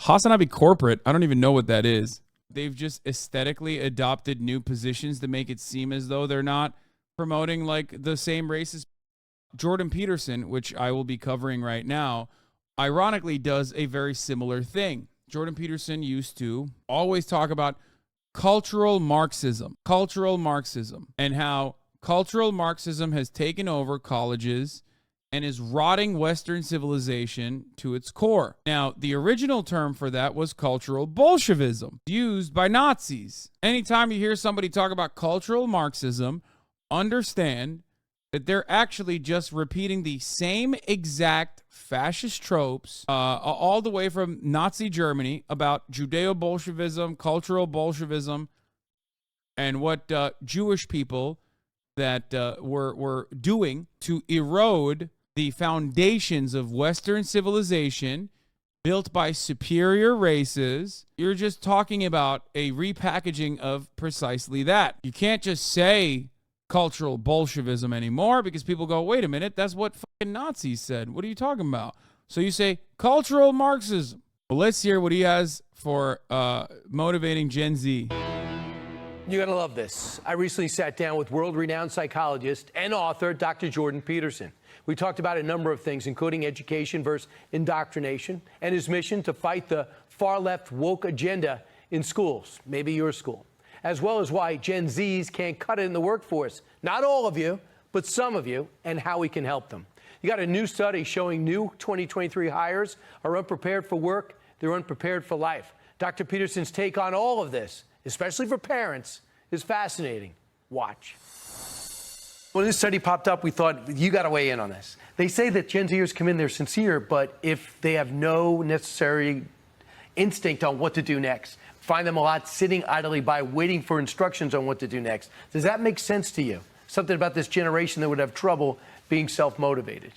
HasanAbi corporate, I don't even know what that is. They've just aesthetically adopted new positions to make it seem as though they're not promoting like the same races. Jordan Peterson, which I will be covering right now, ironically does a very similar thing. Jordan Peterson used to always talk about cultural Marxism, and how cultural Marxism has taken over colleges and is rotting Western civilization to its core. Now, the original term for that was cultural Bolshevism, used by Nazis. Anytime you hear somebody talk about cultural Marxism, understand that they're actually just repeating the same exact fascist tropes all the way from Nazi Germany about Judeo-Bolshevism, cultural Bolshevism, and what Jewish people that were doing to erode the foundations of Western civilization built by superior races. You're just talking about a repackaging of precisely that. You can't just say cultural Bolshevism anymore because people go, wait a minute, that's what fucking Nazis said. What are you talking about? So you say cultural Marxism. Well, let's hear what he has for motivating Gen Z. You're going to love this. I recently sat down with world-renowned psychologist and author Dr. Jordan Peterson. We talked about a number of things, including education versus indoctrination and his mission to fight the far-left woke agenda in schools, maybe your school, as well as why Gen Zs can't cut it in the workforce. Not all of you, but some of you, and how we can help them. You got a new study showing new 2023 hires are unprepared for work, they're unprepared for life. Dr. Peterson's take on all of this, especially for parents, is fascinating. Watch. When this study popped up, we thought, you got to weigh in on this. They say that Gen Zers come in, they're sincere, but if they have no necessary instinct on what to do next, find them a lot sitting idly by waiting for instructions on what to do next. Does that make sense to you? Something about this generation that would have trouble being self-motivated?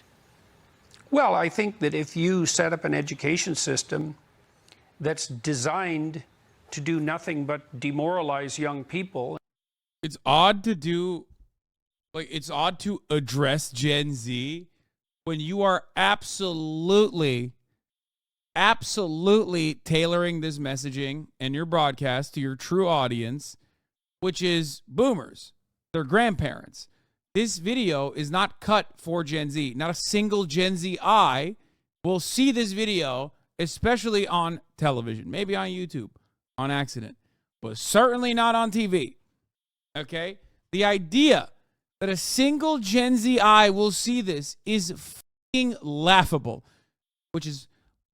Well, I think that if you set up an education system that's designed to do nothing but demoralize young people. It's odd to do, like, it's odd to address Gen Z when you are absolutely tailoring this messaging and your broadcast to your true audience, which is boomers, their grandparents. This video is not cut for Gen Z. Not a single Gen Z eye will see this video, especially on television, maybe on YouTube on accident, but certainly not on TV. Okay? The idea that a single Gen Z eye will see this is fucking laughable, which is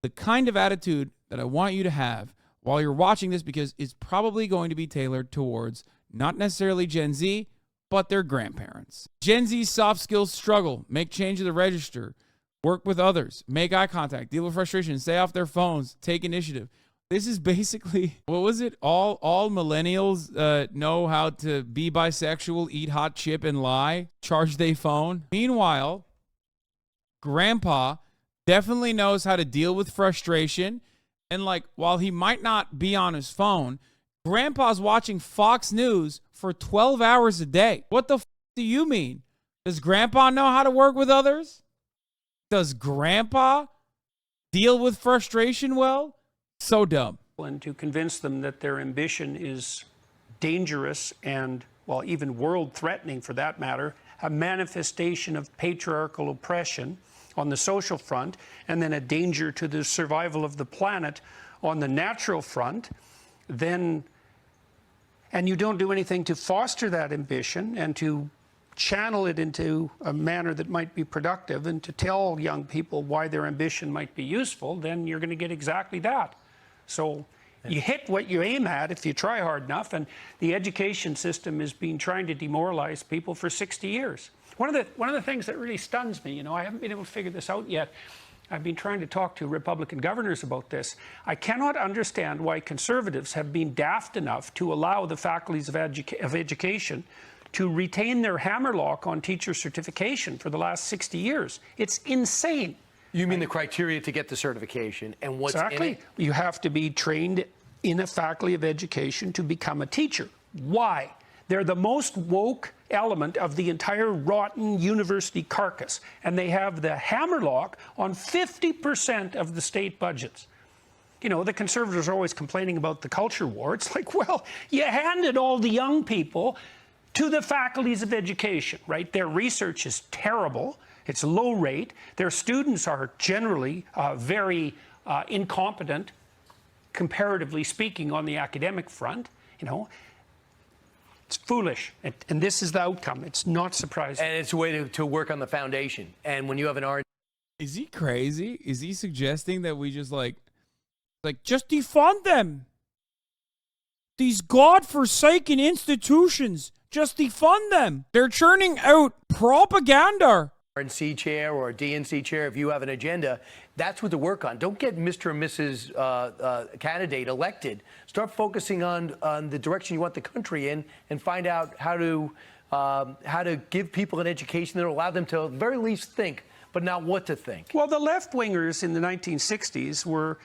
the kind of attitude that I want you to have while you're watching this, because it's probably going to be tailored towards not necessarily Gen Z, but their grandparents. Gen Z's soft skills struggle, make change of the register, work with others, make eye contact, deal with frustration, stay off their phones, take initiative. This is basically, what was it? All millennials know how to be bisexual, eat hot chip, and lie, charge they phone. Meanwhile, grandpa definitely knows how to deal with frustration. And like, while he might not be on his phone, grandpa's watching Fox News for 12 hours a day. What the do you mean? Does grandpa know how to work with others? Does grandpa deal with frustration well? So dumb. And to convince them that their ambition is dangerous and, well, even world-threatening for that matter, a manifestation of patriarchal oppression on the social front, and then a danger to the survival of the planet on the natural front, then, and you don't do anything to foster that ambition and to channel it into a manner that might be productive and to tell young people why their ambition might be useful, then you're going to get exactly that. So you hit what you aim at if you try hard enough, and the education system has been trying to demoralize people for 60 years. One of the things that really stuns me, you know, I haven't been able to figure this out yet. I've been trying to talk to Republican governors about this. I cannot understand why conservatives have been daft enough to allow the faculties of education to retain their hammerlock on teacher certification for the last 60 years. It's insane. You mean the criteria to get the certification and what's in it? You have to be trained in a faculty of education to become a teacher. Why? They're the most woke element of the entire rotten university carcass, and they have the hammerlock on 50% of the state budgets. You know, the conservatives are always complaining about the culture war. It's like, well, you handed all the young people to the faculties of education, right? Their research is terrible. It's low rate. Their students are generally very incompetent, comparatively speaking, on the academic front. You know, it's foolish. And this is the outcome. It's not surprising. And it's a way to work on the foundation. And when you have an R. Is he crazy? Is he suggesting that we just like just defund them? These godforsaken institutions, just defund them. They're churning out propaganda. RNC chair or DNC chair, if you have an agenda, that's what to work on. Don't get Mr. and Mrs. Candidate elected. Start focusing on the direction you want the country in, and find out how to give people an education that will allow them to at the very least think, but not what to think. Well, the left-wingers in the 1960s were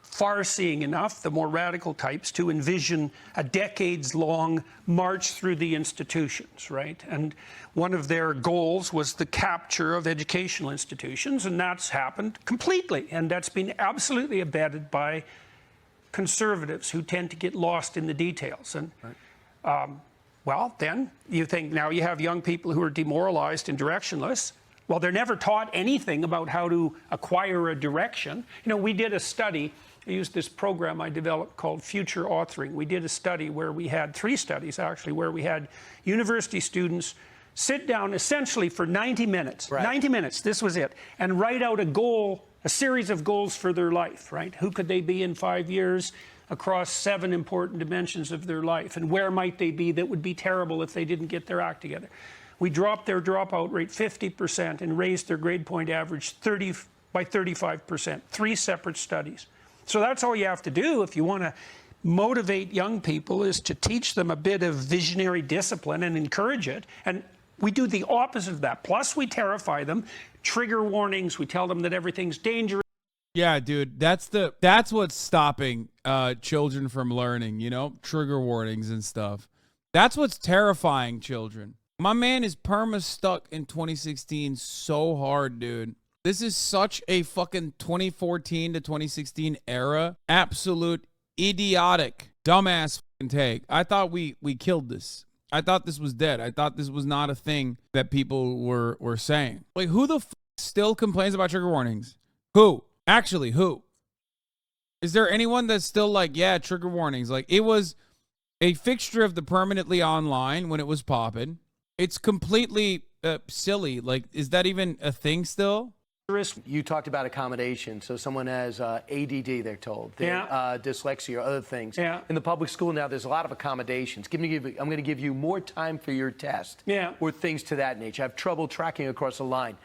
far-seeing enough, the more radical types, to envision a decades-long march through the institutions, right? And one of their goals was the capture of educational institutions, and that's happened completely. And that's been absolutely abetted by conservatives who tend to get lost in the details. And well, then you think now you have young people who are demoralized and directionless. Well, they're never taught anything about how to acquire a direction. You know, we did a study. I used this program I developed called Future Authoring. We did a study where we had 3 studies, actually, where we had university students sit down essentially for 90 minutes. Right. 90 minutes, this was it. And write out a goal, a series of goals for their life, right? Who could they be in 5 years across 7 important dimensions of their life? And where might they be that would be terrible if they didn't get their act together? We dropped their dropout rate 50% and raised their grade point average by 35%. 3 separate studies. So that's all you have to do if you want to motivate young people, is to teach them a bit of visionary discipline and encourage it. And we do the opposite of that. Plus, we terrify them. Trigger warnings. We tell them that everything's dangerous. Yeah, dude, that's what's stopping children from learning, you know? Trigger warnings and stuff. That's what's terrifying children. My man is perma-stuck in 2016 so hard, dude. This is such a fucking 2014 to 2016 era. Absolute idiotic, dumbass fucking take. I thought we killed this. I thought this was dead. I thought this was not a thing that people were saying. Like, who the still complains about trigger warnings? Who? Actually, who? Is there anyone that's still like, yeah, trigger warnings? Like, it was a fixture of the permanently online when it was popping. It's completely silly. Like, is that even a thing still? You talked about accommodation. So someone has ADD, they're told, dyslexia or other things. Yeah. In the public school now, there's a lot of accommodations. I'm going to give you more time for your test. Yeah. Or things to that nature. I have trouble tracking across the line.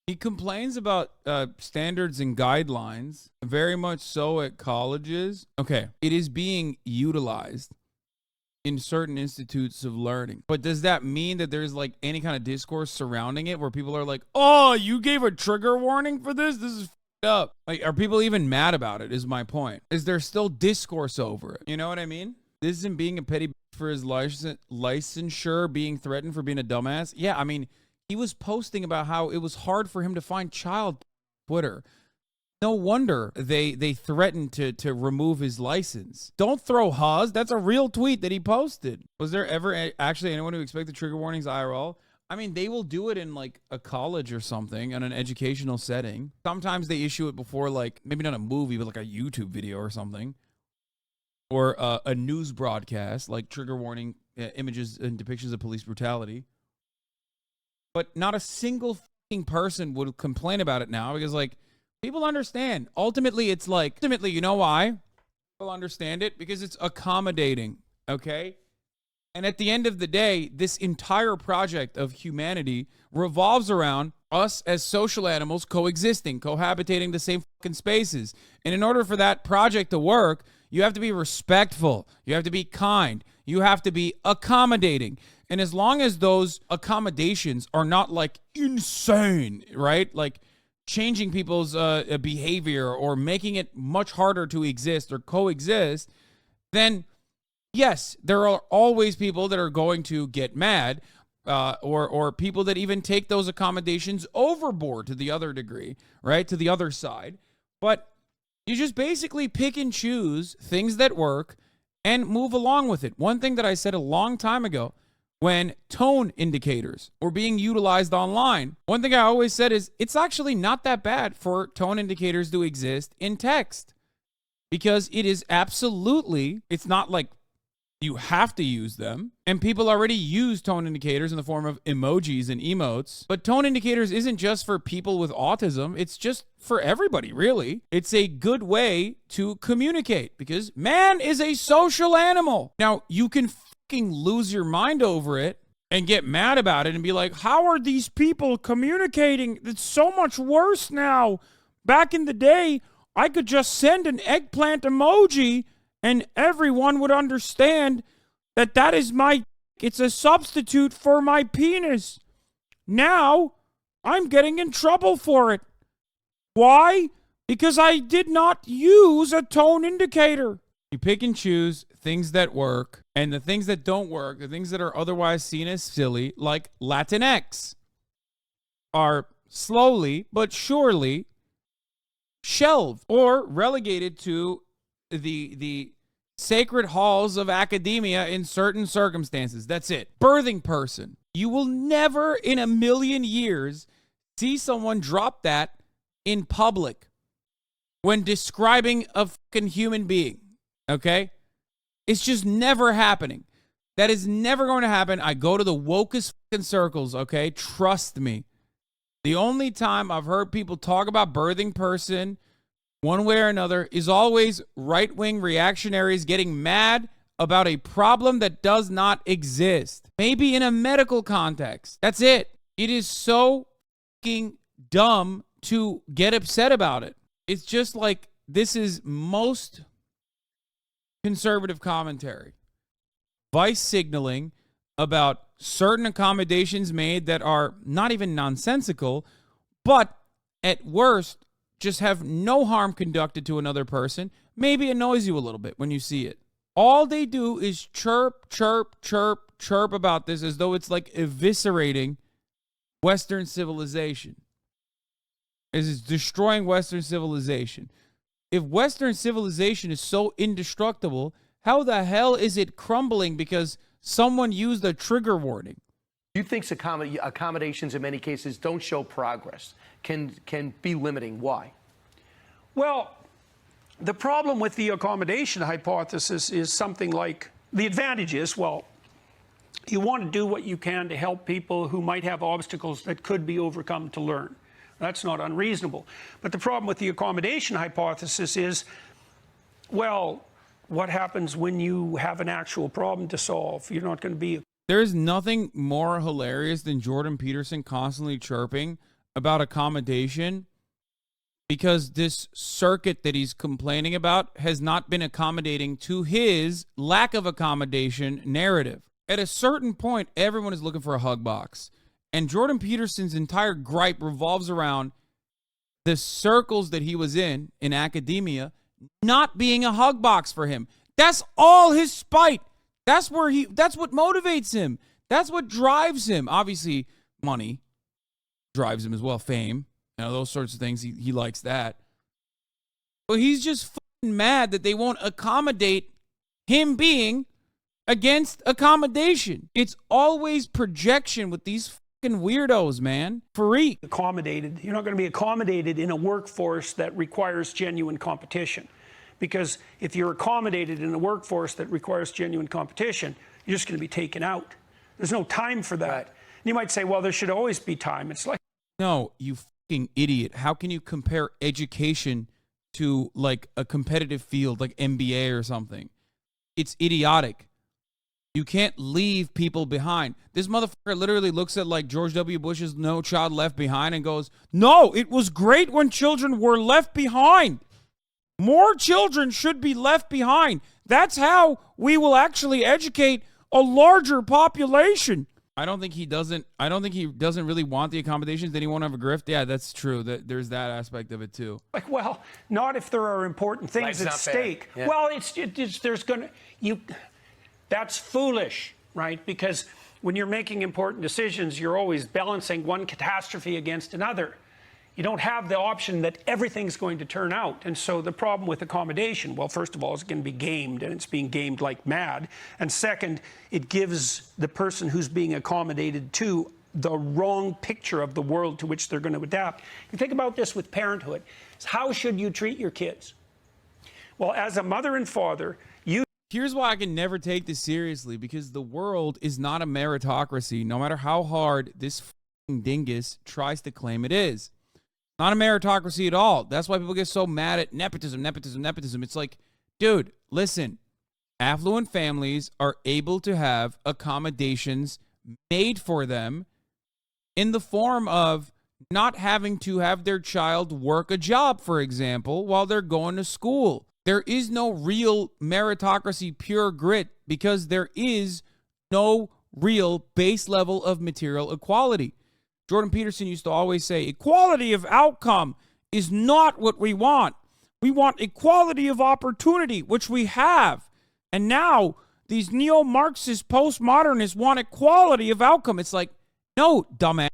He complains about standards and guidelines, very much so at colleges. Okay, it is being utilized in certain institutes of learning. But does that mean that there's like any kind of discourse surrounding it where people are like, oh, you gave a trigger warning for this? This is f***ed up. Like, are people even mad about it is my point. Is there still discourse over it? You know what I mean? This isn't being a petty b- for his licensure, being threatened for being a dumbass. Yeah, I mean, he was posting about how it was hard for him to find child Twitter. No wonder they threatened to remove his license. Don't throw Haz. That's a real tweet that he posted. Was there ever actually anyone who expected trigger warnings IRL? I mean, they will do it in like a college or something in an educational setting. Sometimes they issue it before, like, maybe not a movie, but like a YouTube video or something. Or a news broadcast, like trigger warning images and depictions of police brutality. But not a single fucking person would complain about it now because, like, people understand. Ultimately, it's like, you know why? People understand it because it's accommodating, okay? And at the end of the day, this entire project of humanity revolves around us as social animals coexisting, cohabitating the same fucking spaces. And in order for that project to work, you have to be respectful. You have to be kind. You have to be accommodating. And as long as those accommodations are not like insane, right? Like changing people's behavior or making it much harder to exist or coexist, then yes, there are always people that are going to get mad or people that even take those accommodations overboard to the other degree, right? To the other side. But You just basically pick and choose things that work and move along with it. One thing that I said a long time ago, when tone indicators were being utilized online, one thing I always said is it's actually not that bad for tone indicators to exist in text, because it is absolutely, it's not like you have to use them. And people already use tone indicators in the form of emojis and emotes. But tone indicators isn't just for people with autism. It's just for everybody, really. It's a good way to communicate because man is a social animal. Now, you can fucking lose your mind over it and get mad about it and be like, how are these people communicating? It's so much worse now. Back in the day, I could just send an eggplant emoji and everyone would understand that that is it's a substitute for my penis. Now, I'm getting in trouble for it. Why? Because I did not use a tone indicator. You pick and choose things that work, and the things that don't work, the things that are otherwise seen as silly, like Latinx, are slowly but surely shelved or relegated to the sacred halls of academia in certain circumstances. That's it. Birthing person. You will never in a million years see someone drop that in public when describing a fucking human being. Okay? It's just never happening. That is never going to happen. I go to the wokest fucking circles, okay? Trust me. The only time I've heard people talk about birthing person one way or another is always right-wing reactionaries getting mad about a problem that does not exist. Maybe in a medical context. That's it. It is so fucking dumb to get upset about it. It's just like this is most conservative commentary. Vice signaling about certain accommodations made that are not even nonsensical, but at worst, just have no harm conducted to another person, maybe annoys you a little bit when you see it. All they do is chirp, chirp, chirp, chirp about this as though it's like eviscerating Western civilization. It's destroying Western civilization. If Western civilization is so indestructible, how the hell is it crumbling because someone used a trigger warning? You think accommodations in many cases don't show progress, can be limiting. Why? Well, the problem with the accommodation hypothesis is something like, the advantage is, well, you want to do what you can to help people who might have obstacles that could be overcome to learn. That's not unreasonable. But the problem with the accommodation hypothesis is, well, what happens when you have an actual problem to solve? You're not going to be... There's nothing more hilarious than Jordan Peterson constantly chirping about accommodation because this circuit that he's complaining about has not been accommodating to his lack of accommodation narrative. At a certain point, everyone is looking for a hug box. And Jordan Peterson's entire gripe revolves around the circles that he was in academia not being a hug box for him. That's all his spite. That's what motivates him. That's what drives him. Obviously, money drives him as well, fame, those sorts of things. He likes that. But he's just fucking mad that they won't accommodate him being against accommodation. It's always projection with these fucking weirdos, man. Freak. Accommodated. You're not going to be accommodated in a workforce that requires genuine competition. Because if you're accommodated in a workforce that requires genuine competition, you're just going to be taken out. There's no time for that. Right. And you might say, well, there should always be time. It's like... No, you fucking idiot. How can you compare education to like a competitive field like NBA or something? It's idiotic. You can't leave people behind. This motherfucker literally looks at like George W. Bush's No Child Left Behind and goes, no, it was great when children were left behind. More children should be left behind. That's how we will actually educate a larger population. I don't think he doesn't really want the accommodations. Then he won't have a grift. Yeah, that's true. There's that aspect of it too. Like, well, not if there are important things at stake. Yeah. Well, that's foolish, right? Because when you're making important decisions, you're always balancing one catastrophe against another. You don't have the option that everything's going to turn out. And so the problem with accommodation, well, first of all, it's going to be gamed, and it's being gamed like mad. And second, it gives the person who's being accommodated to the wrong picture of the world to which they're going to adapt. You think about this with parenthood. How should you treat your kids? Well, as a mother and father, here's why I can never take this seriously, because the world is not a meritocracy, no matter how hard this f***ing dingus tries to claim it is. Not a meritocracy at all. That's why people get so mad at nepotism. It's like, dude, listen. Affluent families are able to have accommodations made for them in the form of not having to have their child work a job, for example, while they're going to school. There is no real meritocracy, pure grit, because there is no real base level of material equality. Jordan Peterson used to always say, equality of outcome is not what we want. We want equality of opportunity, which we have. And now these neo-Marxist postmodernists want equality of outcome. It's like, no, dumbass.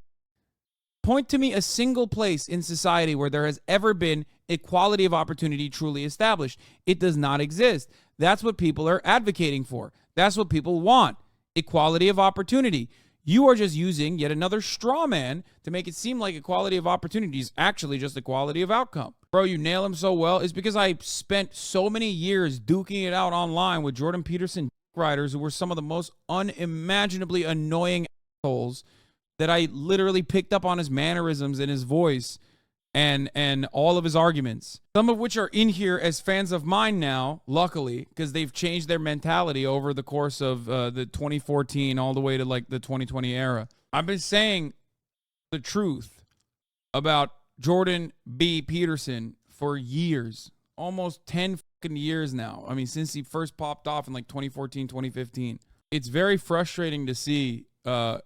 Point to me a single place in society where there has ever been equality of opportunity truly established. It does not exist. That's what people are advocating for. That's what people want. Equality of opportunity. You are just using yet another straw man to make it seem like equality of opportunity is actually just equality of outcome. Bro, you nail him so well. It's because I spent so many years duking it out online with Jordan Peterson writers who were some of the most unimaginably annoying assholes that I literally picked up on his mannerisms and his voice and all of his arguments. Some of which are in here as fans of mine now, luckily, because they've changed their mentality over the course of the 2014 all the way to like the 2020 era. I've been saying the truth about Jordan B. Peterson for years, almost 10 fucking years now. I mean, since he first popped off in like 2014, 2015. It's very frustrating to see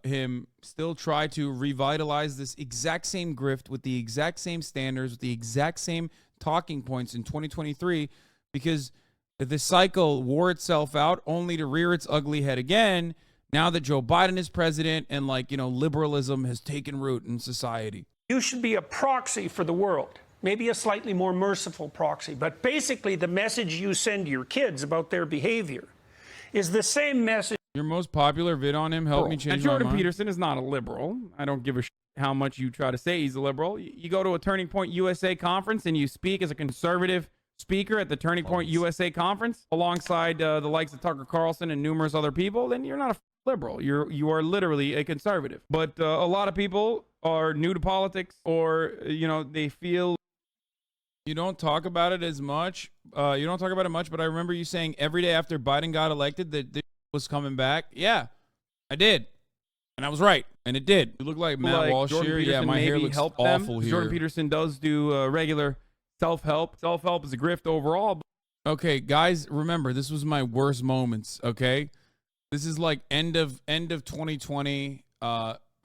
him still try to revitalize this exact same grift with the exact same standards, with the exact same talking points in 2023, because the cycle wore itself out only to rear its ugly head again now that Joe Biden is president and, like, you know, liberalism has taken root in society. You should be a proxy for the world, maybe a slightly more merciful proxy. But basically, the message you send your kids about their behavior is the same message. Your most popular vid on him helped me change my mind. Jordan Peterson is not a liberal. I don't give a shit how much you try to say he's a liberal. You go to a Turning Point USA conference and you speak as a conservative speaker at the Turning Point USA conference alongside the likes of Tucker Carlson and numerous other people, then you're not a liberal. You are literally a conservative. But a lot of people are new to politics, or you know, they feel you don't talk about it as much. But I remember you saying every day after Biden got elected that this was coming back. Yeah, I did. And I was right. And it did. You look like Matt Walsh here. Yeah, my hair looks awful here. Jordan Peterson does do regular self-help. Self-help is a grift overall. Okay, guys, remember, this was my worst moments, okay? This is like end of 2020,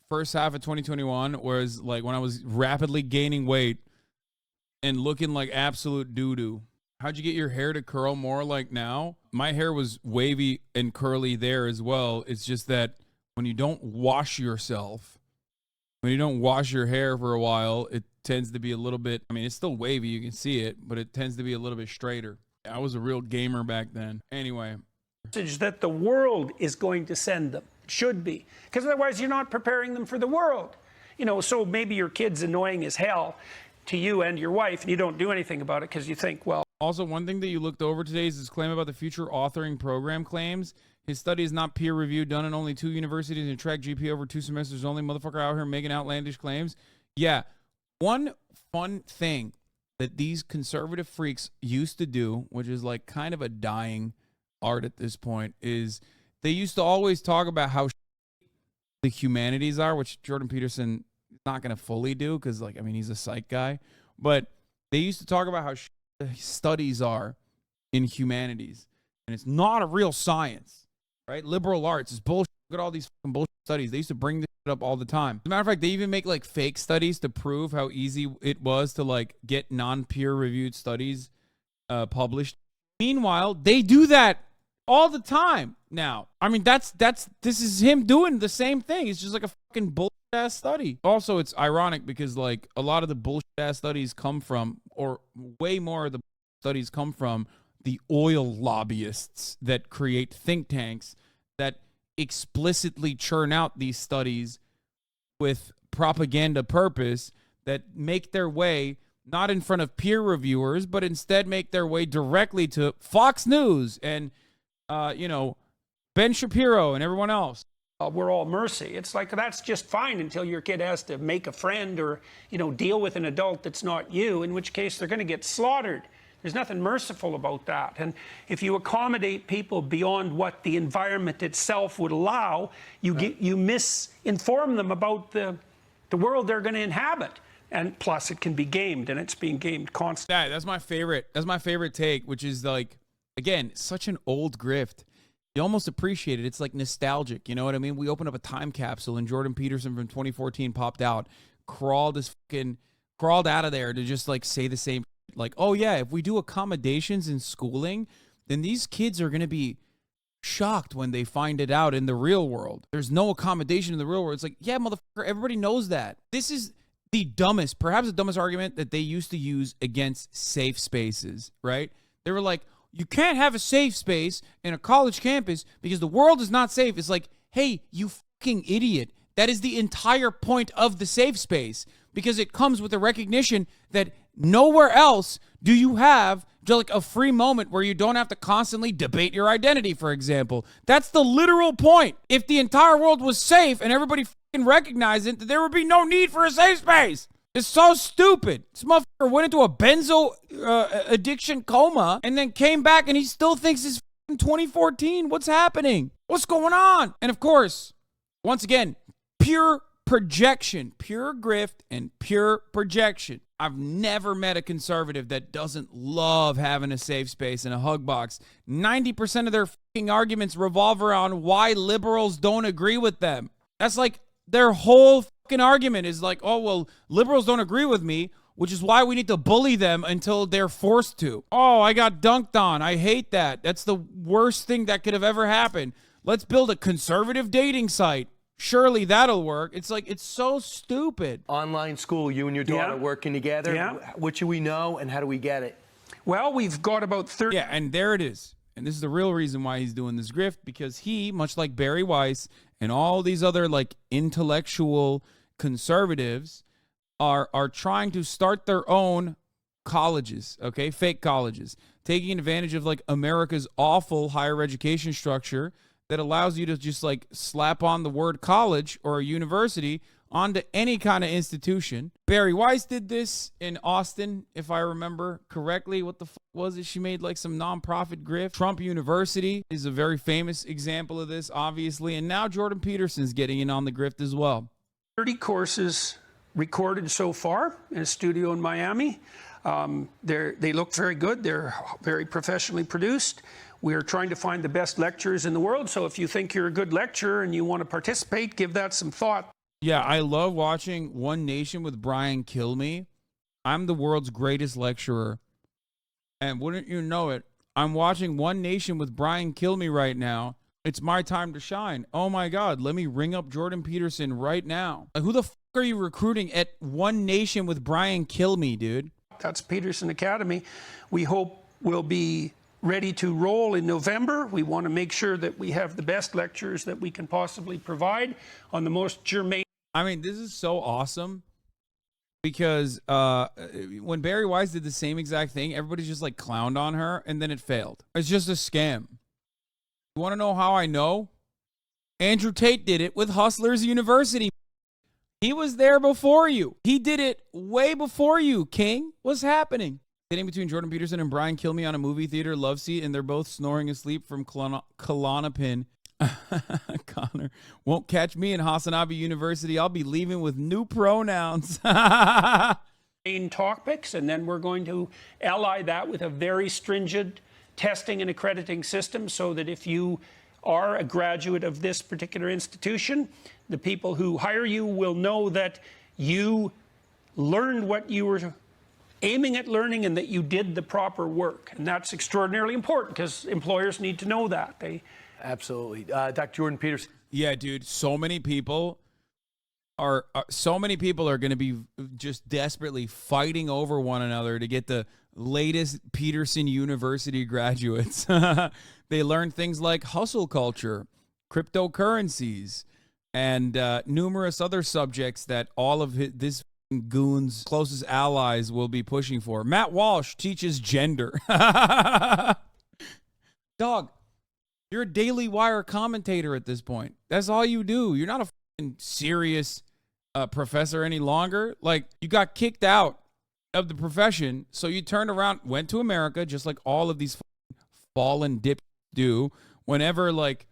first half of 2021, whereas like when I was rapidly gaining weight and looking like absolute doo-doo. How'd you get your hair to curl more like now? My hair was wavy and curly there as well. It's just that when you don't wash yourself, when you don't wash your hair for a while, it tends to be a little bit, I mean, it's still wavy, you can see it, but it tends to be a little bit straighter. I was a real gamer back then. Anyway. Message that the world is going to send them. It should be. Because otherwise you're not preparing them for the world. You know, so maybe your kid's annoying as hell to you and your wife, and you don't do anything about it because you think, well. Also, one thing that you looked over today is his claim about the future authoring program claims. His study is not peer-reviewed, done in only 2 universities, and track GPA over 2 semesters only. Motherfucker out here making outlandish claims. Yeah, one fun thing that these conservative freaks used to do, which is like kind of a dying art at this point, is they used to always talk about how the humanities are, which Jordan Peterson is not going to fully do because, like, I mean, he's a psych guy. But they used to talk about how the studies are in humanities. And it's not a real science, right? Liberal arts is bullshit. Look at all these fucking bullshit studies. They used to bring this shit up all the time. As a matter of fact, they even make like fake studies to prove how easy it was to like get non-peer reviewed studies published. Meanwhile, they do that all the time now. I mean, this is him doing the same thing. It's just like a fucking bullshit ass study. Also, it's ironic because like a lot of the bullshit ass studies come from, or way more of the studies come from, the oil lobbyists that create think tanks that explicitly churn out these studies with propaganda purpose, that make their way not in front of peer reviewers, but instead make their way directly to Fox News and, Ben Shapiro and everyone else. We're all mercy. It's like, that's just fine until your kid has to make a friend or, deal with an adult that's not you, in which case they're going to get slaughtered. There's nothing merciful about that. And if you accommodate people beyond what the environment itself would allow, you misinform them about the world they're going to inhabit. And plus, it can be gamed, and it's being gamed constantly. That's my favorite. That's my favorite take, which is like, again, such an old grift. You almost appreciate it. It's like nostalgic. You know what I mean? We opened up a time capsule, and Jordan Peterson from 2014 popped out, crawled out of there to just like say the same. Like, oh yeah, if we do accommodations in schooling, then these kids are going to be shocked when they find it out in the real world. There's no accommodation in the real world. It's like, yeah, motherfucker, everybody knows that. This is perhaps the dumbest argument that they used to use against safe spaces, right? They were like, you can't have a safe space in a college campus because the world is not safe. It's like, hey, you fucking idiot. That is the entire point of the safe space, because it comes with the recognition that nowhere else do you have just like a free moment where you don't have to constantly debate your identity, for example. That's the literal point. If the entire world was safe and everybody fucking recognized it, there would be no need for a safe space. It's so stupid. This motherfucker went into a benzo addiction coma and then came back, and he still thinks it's 2014. What's happening? What's going on? And of course, once again, pure projection, pure grift and pure projection. I've never met a conservative that doesn't love having a safe space and a hug box. 90% of their fucking arguments revolve around why liberals don't agree with them. That's like their whole fucking argument is like, oh, well, liberals don't agree with me, which is why we need to bully them until they're forced to. Oh, I got dunked on. I hate that. That's the worst thing that could have ever happened. Let's build a conservative dating site. Surely that'll work. It's like, it's so stupid. Online school, you and your daughter working together. Yeah. What should we know, and how do we get it? Well, we've got about 30. Yeah, and there it is. And this is the real reason why he's doing this grift, because he, much like Barry Weiss and all these other like intellectual conservatives, are trying to start their own colleges, okay? Fake colleges, taking advantage of like America's awful higher education structure that allows you to just like slap on the word college or a university onto any kind of institution. Barry Weiss did this in Austin, if I remember correctly. What the fuck was it? She made like some nonprofit grift. Trump University is a very famous example of this, obviously. And now Jordan Peterson's getting in on the grift as well. 30 courses recorded so far in a studio in Miami. They look very good. They're very professionally produced. We are trying to find the best lecturers in the world. So if you think you're a good lecturer and you want to participate, give that some thought. Yeah, I love watching One Nation with Brian Kilmeade. I'm the world's greatest lecturer. And wouldn't you know it, I'm watching One Nation with Brian Kilmeade right now. It's my time to shine. Oh my God, let me ring up Jordan Peterson right now. Like, who the fuck are you recruiting at One Nation with Brian Kilmeade, dude? That's Peterson Academy. We hope we'll be ready to roll in November. We want to make sure that we have the best lectures that we can possibly provide on the most germane. I mean, this is so awesome because when Barry Weiss did the same exact thing, everybody just like clowned on her and then it failed. It's just a scam. You want to know how I know? Andrew Tate did it with Hustlers University. He was there before you. He did it way before you, King. What's happening? Sitting between Jordan Peterson and Brian Kilmeade on a movie theater love seat, and they're both snoring asleep from Klonopin. Connor, won't catch me in HasanAbi University. I'll be leaving with new pronouns. Main topics, and then we're going to ally that with a very stringent testing and accrediting system so that if you are a graduate of this particular institution, the people who hire you will know that you learned what you were aiming at learning and that you did the proper work. And that's extraordinarily important because employers need to know that. Absolutely. Dr. Jordan Peterson. Yeah, dude, so many people so many people are going to be just desperately fighting over one another to get the latest Peterson University graduates. They learn things like hustle culture, cryptocurrencies, and numerous other subjects that all of this goon's closest allies will be pushing for. Matt Walsh teaches gender. Dog, you're a Daily Wire commentator at this point. That's all you do. You're not a serious professor any longer. Like, you got kicked out of the profession, so you turned around, went to America, just like all of these fallen dip do. Whenever like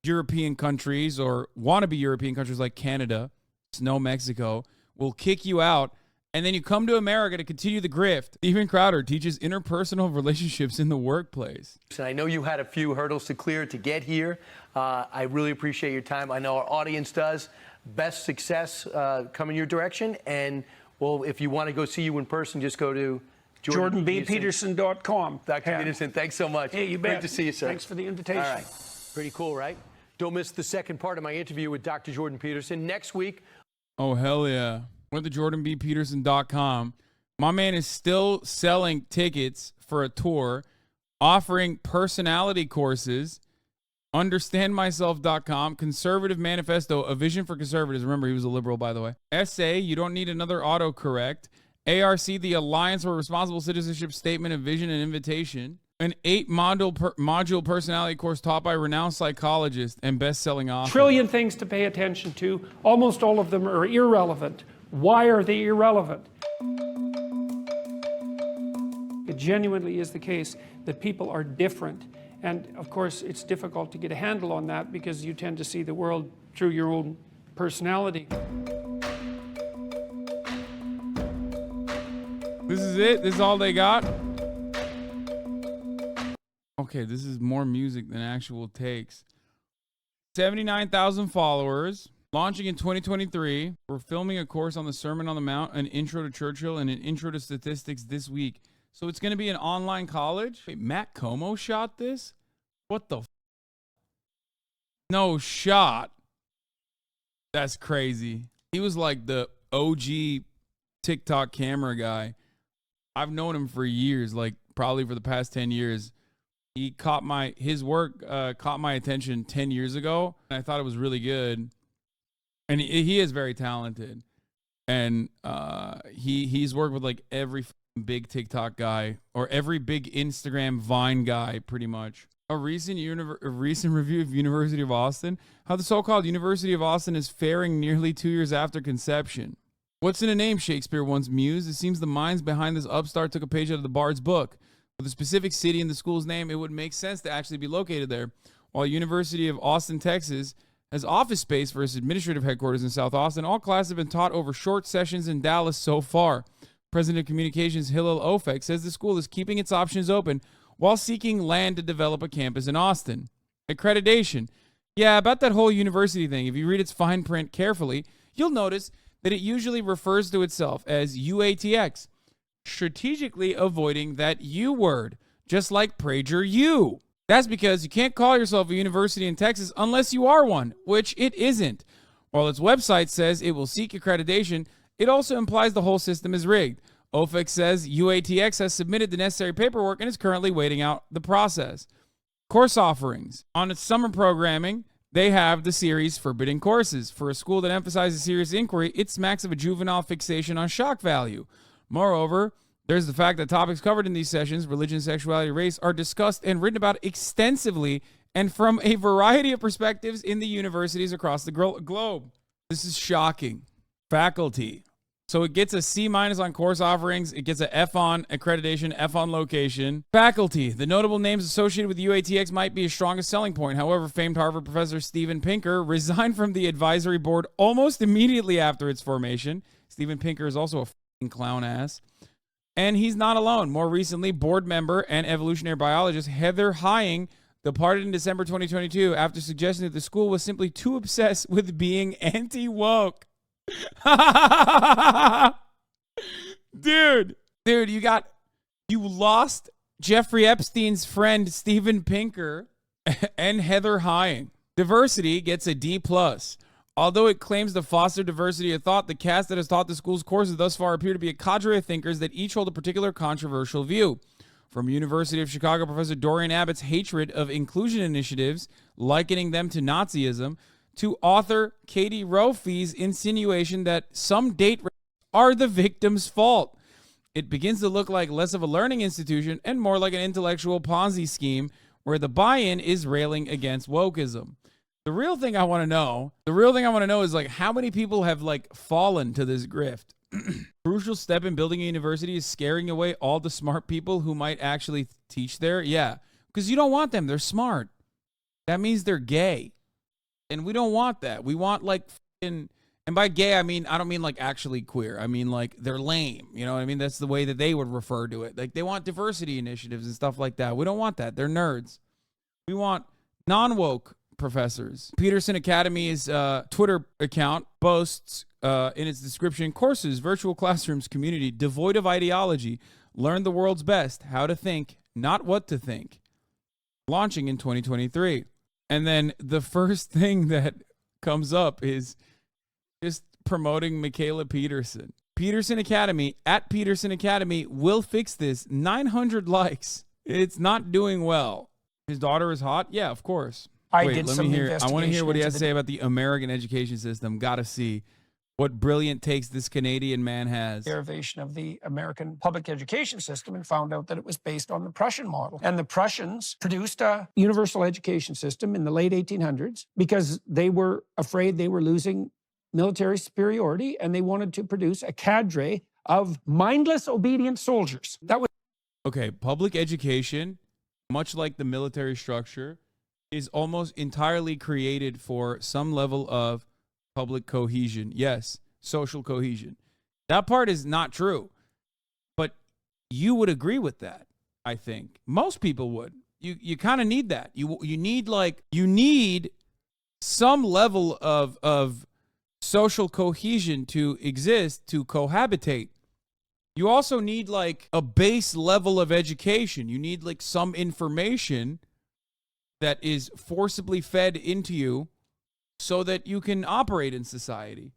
European countries or wannabe European countries like Canada, Snow, Mexico, will kick you out, and then you come to America to continue the grift. Steven Crowder teaches interpersonal relationships in the workplace. I know you had a few hurdles to clear to get here. I really appreciate your time. I know our audience does. Best success coming your direction. And, well, if you want to go see you in person, just go to JordanBPeterson.com. Dr. Peterson, thanks so much. Hey, you bet. Great to see you, sir. Thanks for the invitation. All right. Pretty cool, right? Don't miss the second part of my interview with Dr. Jordan Peterson next week. Oh, hell yeah. Went to JordanBPeterson.com. My man is still selling tickets for a tour, offering personality courses, UnderstandMyself.com, Conservative Manifesto, A Vision for Conservatives. Remember, he was a liberal, by the way. Essay, You Don't Need Another Autocorrect. ARC, The Alliance for Responsible Citizenship Statement of Vision and Invitation. An 8-module personality course taught by renowned psychologist and best-selling author. Trillion things to pay attention to. Almost all of them are irrelevant. Why are they irrelevant? It genuinely is the case that people are different. And of course, it's difficult to get a handle on that because you tend to see the world through your own personality. This is it? This is all they got? Okay, this is more music than actual takes. 79,000 followers. Launching in 2023. We're filming a course on the Sermon on the Mount, an intro to Churchill, and an intro to statistics this week. So it's going to be an online college? Wait, Matt Como shot this? What the No shot. That's crazy. He was like the OG TikTok camera guy. I've known him for years, like probably for the past 10 years. He caught his work caught my attention 10 years ago, and I thought it was really good. And he is very talented. And he's worked with like every big TikTok guy or every big Instagram Vine guy, pretty much. A recent review of University of Austin, how the so-called University of Austin is faring nearly 2 years after conception. What's in a name, Shakespeare once mused. It seems the minds behind this upstart took a page out of the Bard's book. With a specific city in the school's name, it would make sense to actually be located there. While University of Austin, Texas, has office space for its administrative headquarters in South Austin, all classes have been taught over short sessions in Dallas so far. President of Communications Hillel Ofek says the school is keeping its options open while seeking land to develop a campus in Austin. Accreditation. Yeah, about that whole university thing, if you read its fine print carefully, you'll notice that it usually refers to itself as UATX, strategically avoiding that U word, just like Prager U. That's because you can't call yourself a university in Texas unless you are one, which it isn't. While its website says it will seek accreditation, it also implies the whole system is rigged. OFEC says UATX has submitted the necessary paperwork and is currently waiting out the process. Course offerings. On its summer programming, they have the series Forbidden Courses. For a school that emphasizes serious inquiry, it smacks of a juvenile fixation on shock value. Moreover, there's the fact that topics covered in these sessions, religion, sexuality, race, are discussed and written about extensively and from a variety of perspectives in the universities across the globe. This is shocking. Faculty. So it gets a C- on course offerings. It gets a F on accreditation, F on location. Faculty. The notable names associated with UATX might be a strongest selling point. However, famed Harvard professor Steven Pinker resigned from the advisory board almost immediately after its formation. Steven Pinker is also a f***ing clown ass. And he's not alone. More recently, board member and evolutionary biologist Heather Hying departed in December 2022 after suggesting that the school was simply too obsessed with being anti-woke. Dude, you lost Jeffrey Epstein's friend Steven Pinker and Heather Hying. Diversity gets a D+. Although it claims to foster diversity of thought, the cast that has taught the school's courses thus far appear to be a cadre of thinkers that each hold a particular controversial view. From University of Chicago Professor Dorian Abbott's hatred of inclusion initiatives, likening them to Nazism, to author Katie Roefi's insinuation that some date rapes are the victim's fault. It begins to look like less of a learning institution and more like an intellectual Ponzi scheme where the buy-in is railing against wokeism. The real thing I want to know is like how many people have like fallen to this grift. Crucial step in building a university is scaring away all the smart people who might actually teach there. Yeah, because you don't want them. They're smart. That means they're gay. And we don't want that. We want like and by gay, I don't mean like actually queer. I mean like they're lame. You know what I mean? That's the way that they would refer to it. Like they want diversity initiatives and stuff like that. We don't want that. They're nerds. We want non-woke professors. Peterson Academy's Twitter account boasts in its description, courses, virtual classrooms, community, devoid of ideology, learn the world's best, how to think, not what to think. Launching in 2023. And then the first thing that comes up is just promoting Michaela Peterson. Peterson Academy, at Peterson Academy, will fix this. 900 likes. It's not doing well. His daughter is hot? Yeah, of course. I want to hear what he has to say about the American education system. Gotta see what brilliant takes this Canadian man has. Derivation of the American public education system and found out that it was based on the Prussian model. And the Prussians produced a universal education system in the late 1800s because they were afraid they were losing military superiority and they wanted to produce a cadre of mindless, obedient soldiers. That was okay. Public education, much like the military structure, is almost entirely created for some level of public cohesion. Yes, social cohesion. That part is not true. But you would agree with that, I think. Most people would. You kind of need that. You need some level of social cohesion to exist, to cohabitate. You also need like a base level of education. You need like some information that is forcibly fed into you so that you can operate in society.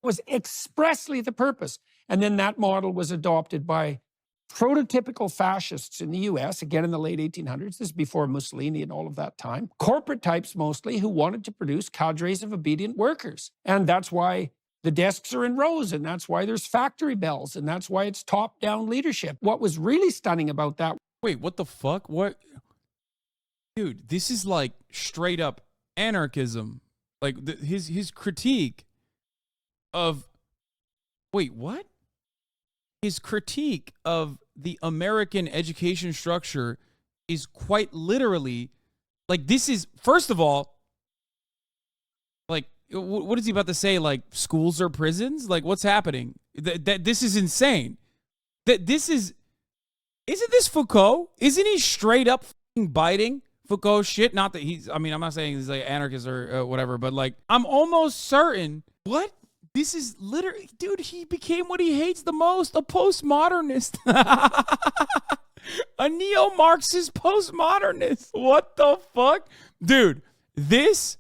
Was expressly the purpose. And then that model was adopted by prototypical fascists in the US, again in the late 1800s. This is before Mussolini and all of that time. Corporate types mostly who wanted to produce cadres of obedient workers. And that's why the desks are in rows, and that's why there's factory bells, and that's why it's top-down leadership. What was really stunning about that... Wait, what the fuck? What? Dude, this is like straight up anarchism. Like his critique of, wait, what? His critique of the American education structure is quite literally, like, this is, first of all, like, what is he about to say? Like, schools are prisons? Like, what's happening? This is insane. This is, isn't this Foucault? Isn't he straight up biting Foucault shit? Not that he's, I'm not saying he's like anarchist or whatever, but like, I'm almost certain, what? This is literally, dude, he became what he hates the most, a postmodernist. A neo-Marxist postmodernist. What the fuck? Dude, this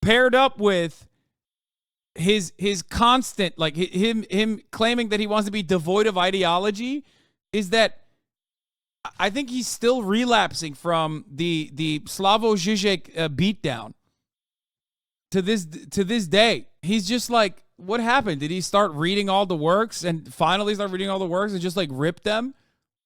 paired up with his constant, like him claiming that he wants to be devoid of ideology, is that I think he's still relapsing from the Slavoj Žižek beatdown to this day. He's just like, what happened? Did he start reading all the works and finally start reading all the works and just like rip them,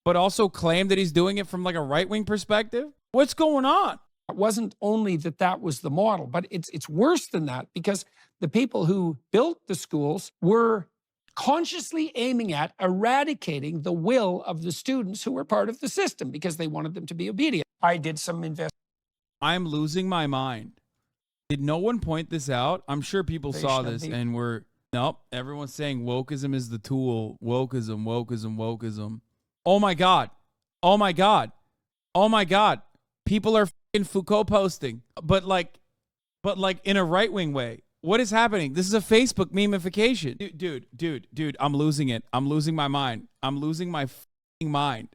but also claim that he's doing it from like a right-wing perspective? What's going on? It wasn't only that was the model, but it's worse than that, because the people who built the schools were consciously aiming at eradicating the will of the students who were part of the system because they wanted them to be obedient. I did some I'm losing my mind. Did no one point this out? I'm sure people saw this and were, nope, everyone's saying wokeism is the tool. Wokeism, wokeism, wokeism. Oh my God. Oh my God. Oh my God. People are fucking Foucault posting, but like in a right-wing way. What is happening? This is a Facebook memification. Dude, I'm losing it. I'm losing my mind. I'm losing my fucking mind.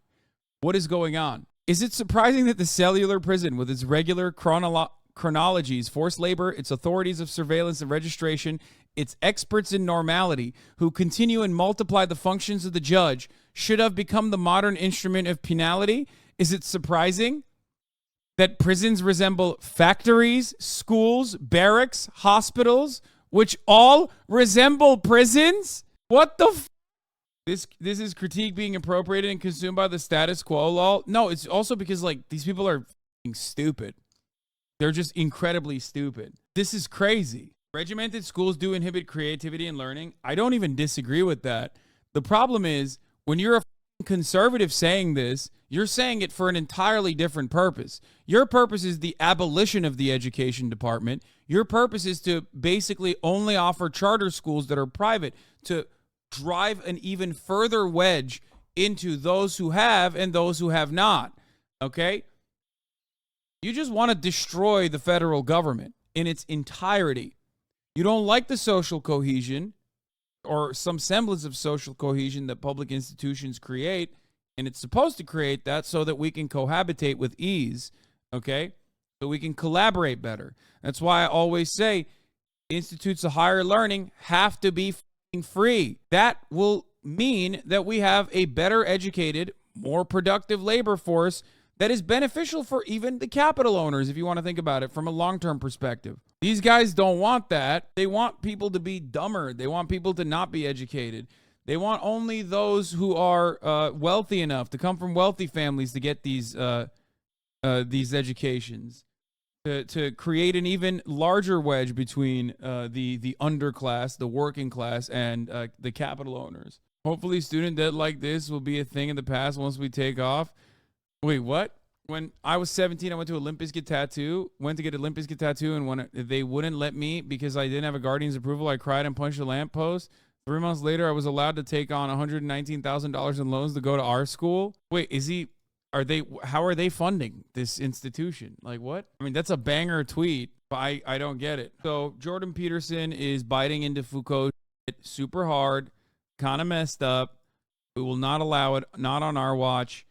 What is going on? Is it surprising that the cellular prison with its regular chronologies, forced labor, its authorities of surveillance and registration, its experts in normality, who continue and multiply the functions of the judge, should have become the modern instrument of penality? Is it surprising that prisons resemble factories, schools, barracks, hospitals, which all resemble prisons? What the This is critique being appropriated and consumed by the status quo, lol. No, it's also because, like, these people are f***ing stupid. They're just incredibly stupid. This is crazy. Regimented schools do inhibit creativity and learning. I don't even disagree with that. The problem is, when you're a conservative saying this, you're saying it for an entirely different purpose. Your purpose is the abolition of the education department. Your purpose is to basically only offer charter schools that are private, to drive an even further wedge into those who have and those who have not. Okay? You just want to destroy the federal government in its entirety. You don't like the social cohesion or some semblance of social cohesion that public institutions create, and it's supposed to create that so that we can cohabitate with ease, okay? So we can collaborate better. That's why I always say institutes of higher learning have to be free. That will mean that we have a better educated, more productive labor force that is beneficial for even the capital owners, if you want to think about it from a long-term perspective. These guys don't want that. They want people to be dumber. They want people to not be educated. They want only those who are wealthy enough to come from wealthy families to get these educations, to create an even larger wedge between the underclass, the working class, and the capital owners. Hopefully student debt like this will be a thing in the past once we take off. Wait, what? When I was 17, I went to a Limp Bizkit tattoo, went to get a Limp Bizkit tattoo, and when they wouldn't let me because I didn't have a guardian's approval, I cried and punched a lamppost. 3 months later, I was allowed to take on $119,000 in loans to go to our school. Wait, how are they funding this institution? Like, what? I mean, that's a banger tweet, but I don't get it. So Jordan Peterson is biting into Foucault super hard, kind of messed up. We will not allow it, not on our watch.